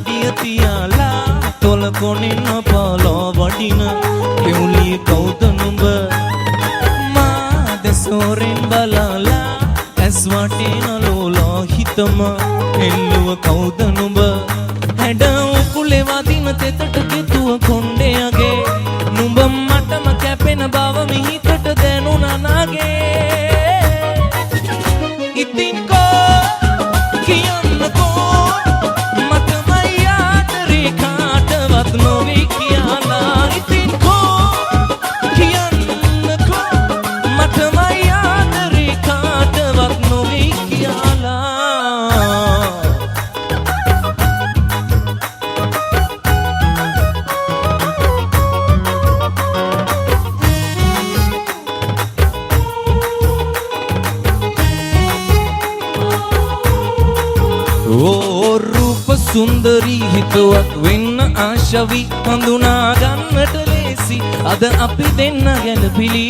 අඩිය තියාලා තොල කොනින්න පාලා වඩින පෙවුලිය කවුද නුඹ මා දෙසෝරෙන් බලාලා ඇස් වටින ලෝලා හිතම එල්ලුව කවුද නුඹ හැඩ උකුලේ වදින තෙතට ගෙතුව කොණ්ඩයගේ නුඹ මටම කැපෙන බව මිහිතට දැනුණා නාගේ ඉතින් කෝ කියන්නකෝ මටමයි ආදරේ කාටවත් නොවේ කියලා ඉතින් කෝ කියන්නකෝ මටමයි ආදරේ කාටවත් නොවේ කියලා රූප සුන්දරී හිතුවක් වෙන්න ආශවි හඳුනා ගන්නට ලේසි අද අපි දෙන්න ගැලපිලි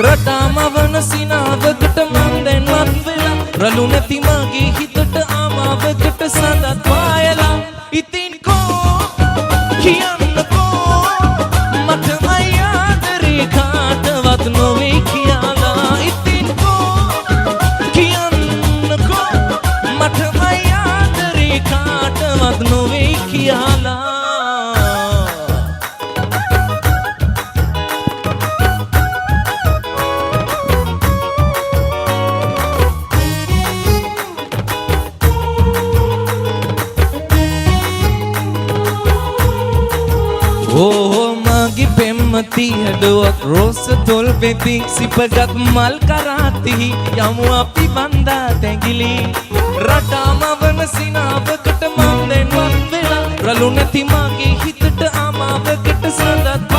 රටාමවන සිනාවකට මන් දැන්වත් වෙලා රළු නැති මගේ හිතට ආමාවකට සඳත් පායලා ඉතින් කෝ කියන්නකෝ මටමයි ආදරේ කාටවත් නොවේ කියලා ඉතින් කෝ කියන්නකෝ මටමයි කාටවත් නොවේ කියලා ඕ මගේ පෙම්මති හැඩුවක් රෝස තොල් පෙති සිපගත් මල් කරාති යමු අපි බන්දා තැඟිලි රටාම වන සිනාවකට මන් දැන්වත් වෙලා රළු නැති මගේ හිතට ආමාවකට සඳත්